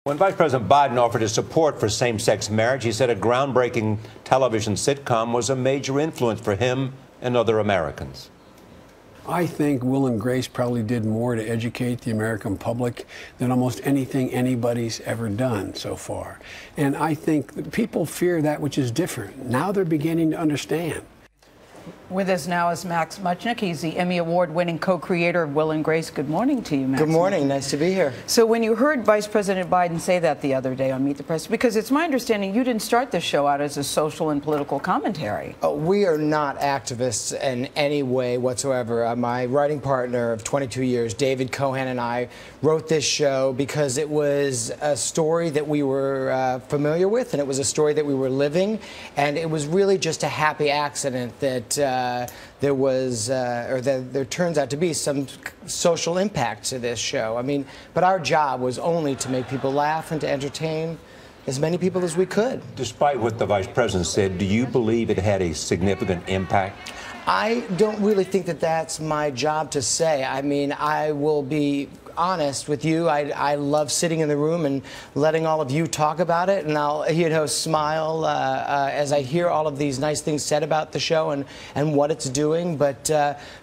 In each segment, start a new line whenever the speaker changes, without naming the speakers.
When Vice President Biden offered his support for same-sex marriage, he said a groundbreaking television sitcom was a major influence for him and other Americans.
I think Will and Grace probably did more to educate the American public than almost anything anybody's ever done so far. And I think that people fear that which is different. Now they're beginning to understand.
With us now is Max Mutchnick. He's the Emmy Award-winning co-creator of Will and Grace. Good morning to you, Max.
Good morning. Nice to be here.
So when you heard Vice President Biden say that the other day on Meet the Press, because it's my understanding you didn't start this show out as a social and political commentary.
We are not activists in any way whatsoever. My writing partner of 22 years, David Cohen, and I wrote this show because it was a story that we were familiar with, and it was a story that we were living, and it was really just a happy accident that there was, or that there turns out to be some social impact to this show. I mean, but our job was only to make people laugh and to entertain as many people as we could.
Despite what the Vice President said, do you believe it had a significant impact?
I don't really think that that's my job to say. I mean, I will be honest with you. I love sitting in the room and letting all of you talk about it, and I'll, smile as I hear all of these nice things said about the show and what it's doing. But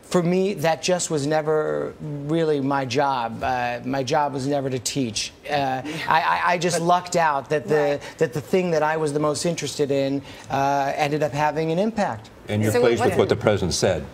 for me, that just was never really my job. My job was never to teach. I just lucked out that the thing that I was the most interested in ended up having an impact.
And you're pleased with what the president said?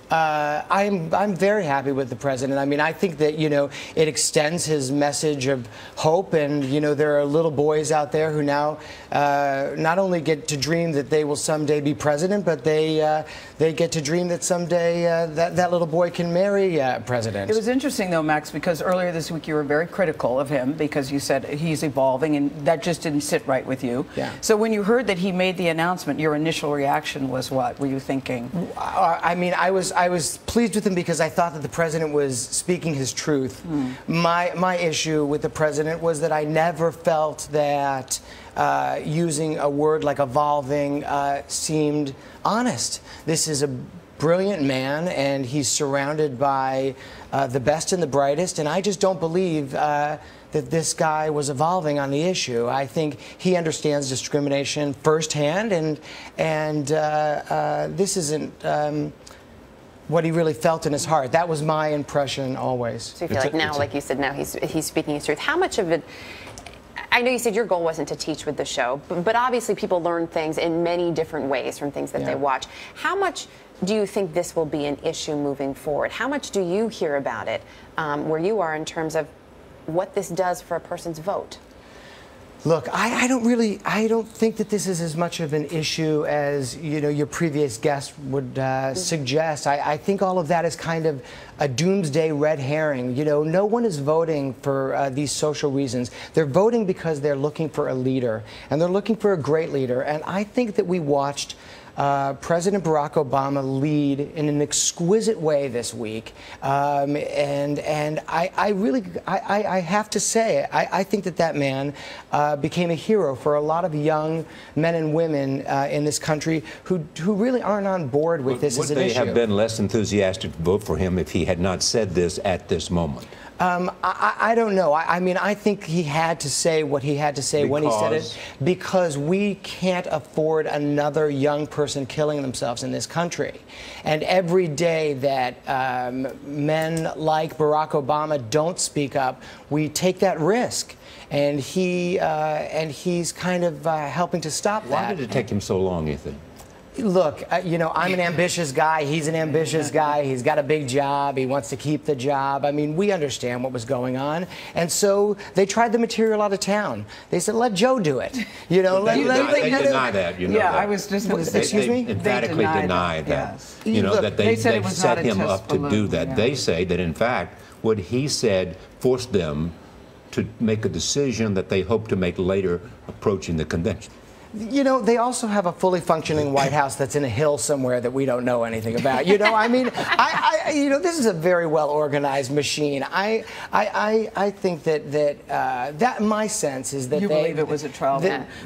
I'm very happy with the president. I mean, I think that, it extends his message of hope, and, there are little boys out there who now not only get to dream that they will someday be president, but they get to dream that someday that little boy can marry a president.
It was interesting, though, Max, because earlier this week you were very critical of him because you said he's evolving, and that just didn't sit right with you.
Yeah.
So when you heard that he made the announcement, your initial reaction was what? Were you thinking?
I mean, I was pleased with him because I thought that the president was speaking his truth. My issue with the president was that I never felt that using a word like evolving seemed honest. This is a brilliant man, and he's surrounded by the best and the brightest, and I just don't believe that this guy was evolving on the issue. I think he understands discrimination firsthand, and this isn't what he really felt in his heart. That was my impression always.
So you feel like now, like you said, now he's speaking his truth. How much of it, I know you said your goal wasn't to teach with the show, but obviously people learn things in many different ways from things that they watch. How much do you think this will be an issue moving forward? How much do you hear about it where you are in terms of what this does for a person's vote?
Look, I don't think that this is as much of an issue as, your previous guest would suggest. I think all of that is kind of a doomsday red herring. No one is voting for these social reasons. They're voting because they're looking for a leader, and they're looking for a great leader. And I think that we watched President Barack Obama lead in an exquisite way this week, and I have to say, I think that man became a hero for a lot of young men and women in this country who really aren't on board with this as an issue. Would they have
been less enthusiastic to vote for him if he had not said this at this moment?
I don't know. I mean, I think he had to say what he had to say when he said it, because we can't afford another young person killing themselves in this country. And every day that men like Barack Obama don't speak up, we take that risk. And he's kind of helping to stop that.
Why did it take him so long, you think?
Look, I'm an ambitious guy. He's an ambitious guy. He's got a big job. He wants to keep the job. I mean, we understand what was going on. And so they tried the material out of town. They said, let Joe do it.
They deny that,
Yeah, I was just going to say.
Excuse me?
They emphatically deny that.
Yes.
That they set him up to do that.
Yeah.
They say that, in fact, what he said forced them to make a decision that they hope to make later approaching the convention.
They also have a fully functioning White House that's in a hill somewhere that we don't know anything about. I mean, this is a very well organized machine. I think that my sense is that
you believe it was a trial.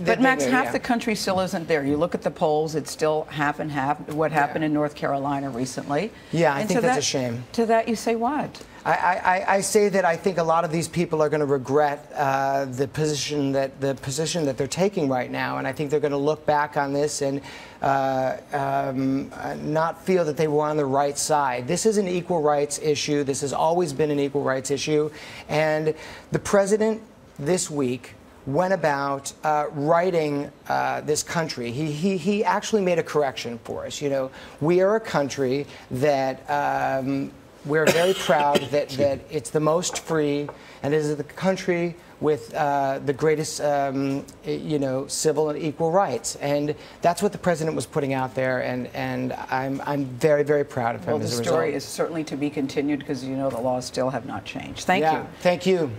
But Max, half the country still isn't there. You look at the polls; it's still half and half. What happened in North Carolina recently?
Yeah, I think that's a shame.
To that, you say what?
I say that I think a lot of these people are going to regret the position that they're taking right now, and I think they're going to look back on this and not feel that they were on the right side. This is an equal rights issue. This has always been an equal rights issue, and the president this week went about writing this country. He actually made a correction for us. You know, we are a country that we're very proud that it's the most free, and it is the country with the greatest, civil and equal rights. And that's what the president was putting out there, and I'm very, very proud of him as a result.
Well, the story is certainly to be continued because, you know, the laws still have not changed. Thank you.
Thank you.